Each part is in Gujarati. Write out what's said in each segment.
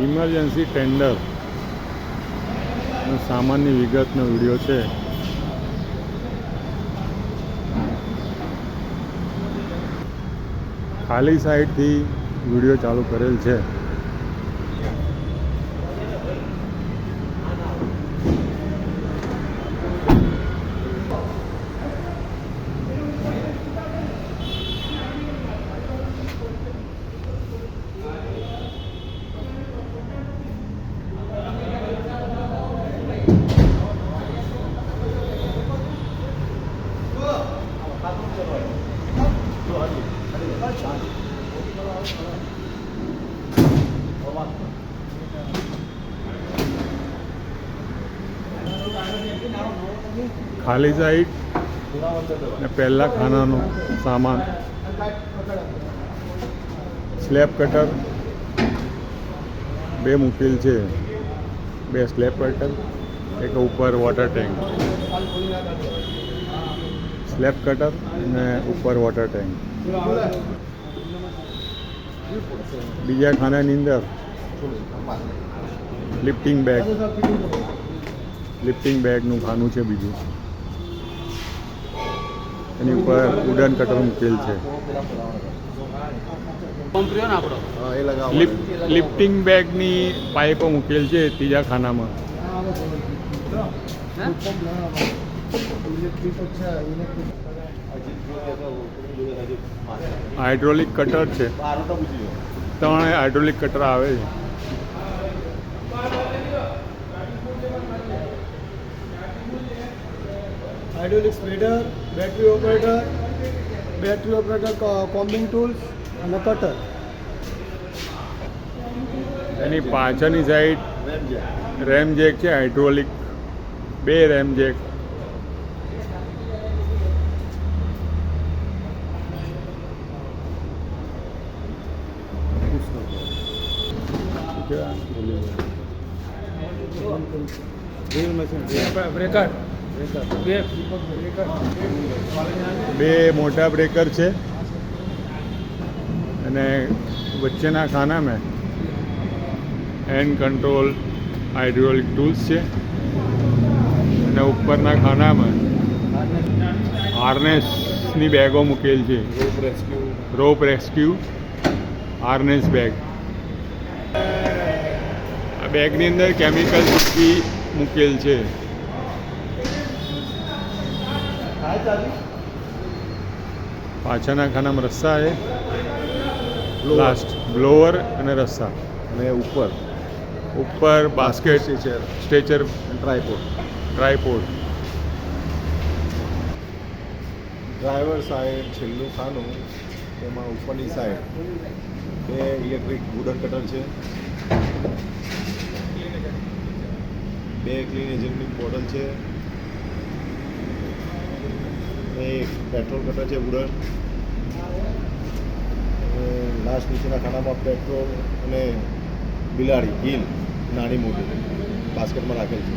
ઇમરજન્સી ટેન્ડર સામાનની વિગતનો વિડીયો છે. ખાલી સાઈડથી વિડીયો ચાલુ કરેલ છે. ખાલી સાઈડ ને પહેલા ખાનાનો સામાન, સ્લેબ કટર બે મૂકેલ છે. બે સ્લેબ કટર, એક ઉપર વોટર ટેન્ક. સ્લેબ કટર અને ઉપર વોટર ટેન્ક. બીજા ખાનાની અંદર લિફ્ટિંગ બેગનું ખાનું છે. બીજું એની ઉપર વુડન કટર મૂકેલ છે. લિફ્ટિંગ બેગની પાઇપો મૂકેલ છે ત્રીજા ખાનામાં. હાઇડ્રોલિક કટર છે. 3 હાઇડ્રોલિક કટર આવે છે. Hydraulic spreader, battery operator, combing tools અને કટર. એની પાછળની સાઈડ રેમ જેક છે. Hydraulic 2 RAM Jack. બે મોટા બ્રેકર છે અને વચ્ચેના ખાનામાં હેન્ડ કંટ્રોલ હાઇડ્રોલિક ટૂલ્સ છે અને ઉપરના ખાનામાં હાર્નેસની બેગો મૂકેલ છે. રોપ રેસ્ક્યુ હાર્નેસ બેગ. આ બેગની અંદર કેમિકલ ચીપકી મૂકેલ છે. પાછળના ખાનામાં રસ્સા છે. લાસ્ટ બ્લોવર અને રસ્સા અને ઉપર basket, stretcher, tripod. Driver side છેલ્લું ખાનું, તેમાં ઉપરની સાઈડ 2 ઇલેક્ટ્રિક વુડન કટર છે. 2 ક્લીન એજન્ટની બોટલ છે. એક પેટ્રોલ કટર છે વુડન. લાસ્ટ નીચેના ખાનામાં પેટ્રોલ અને બિલાડી હિલ નાની મોટી બાસ્કેટમાં રાખેલ છે.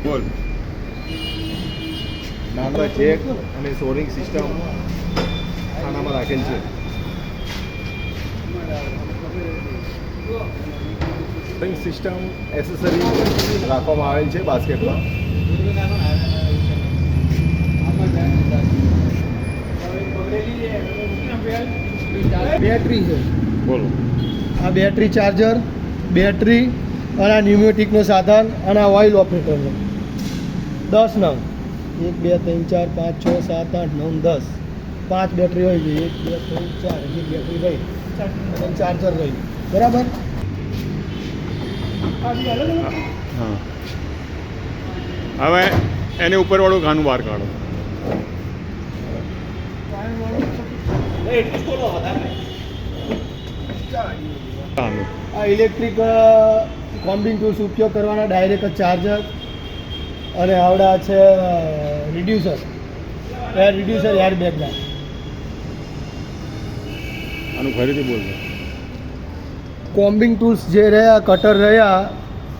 બોલ. નાના જેક અને સોરિંગ સિસ્ટમ ખાનામાં રાખેલ છે. સોરિંગ સિસ્ટમ એસેસરી રાખવામાં આવેલ છે બાસ્કેટમાં. બેટરી છે. બોલો. આ બેટરી ચાર્જર, બેટરી અને આ ન્યુમેટિકનો સાધન અને આ ઓઇલ ઓપરેટરનો 10 નંગ. 1 2 3 4 5 6 7 8 9 10. 5 બેટરી હોય છે. 1 2 3 4 એક બેટરી રહી અને ચાર્જર રહી. બરાબર. હા, હવે એની ઉપરવાળું ખાનું બહાર કાઢો. આ ઇલેક્ટ્રિક કોમ્બિંગ ટૂલ્સ ઉપયોગ કરવાના ડાયરેક્ટ ચાર્જર અને આવડા છે રિડ્યુસર એર બેગના. આનું ફરીથી બોલજો. કોમ્બિંગ ટૂલ્સ જે રહ્યા, કટર રહ્યા,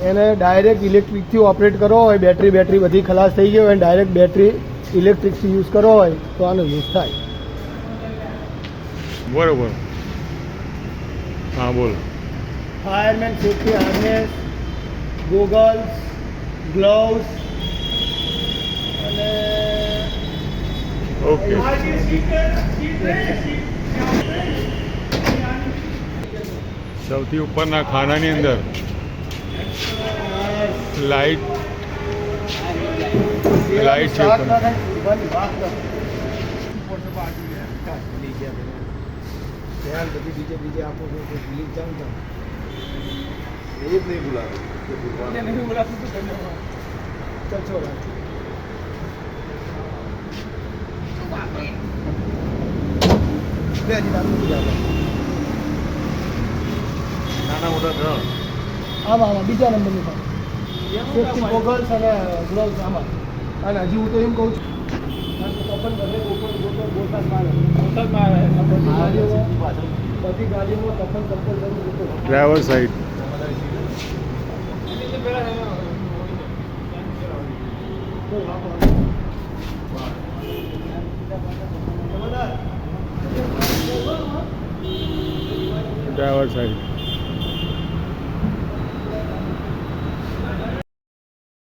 એને ડાયરેક્ટ ઇલેક્ટ્રિકથી ઓપરેટ કરવો હોય, બેટરી બધી ખલાસ થઈ ગઈ હોય, ડાયરેક્ટ બેટરી ઇલેક્ટ્રિકથી યુઝ કરવો હોય તો આનો યુઝ થાય. બરોબર. હા બોલ. Fireman safety harness, goggles, gloves અને ઓકે. સૌથી ઉપરના ખાનાની અંદર લાઇટ લાઇટ છે ઉપર. બીજે આપો છો તો ભૂલી જાઉં તો એ જ નહીં બોલાવે ચલ છોડ બે હજી નામ નથી આવતા. નાના મોટા ત્રણ આમાં બીજા નંબરની પાસે સેફ્ટી ગોગલ્સ અને ગ્લોવ્સ આમાં. અને હજી હું તો એમ કહું છું બધી ગાડીઓમાં કપલ જરૂર ડ્રાઈવર સાઈડ. Driver side.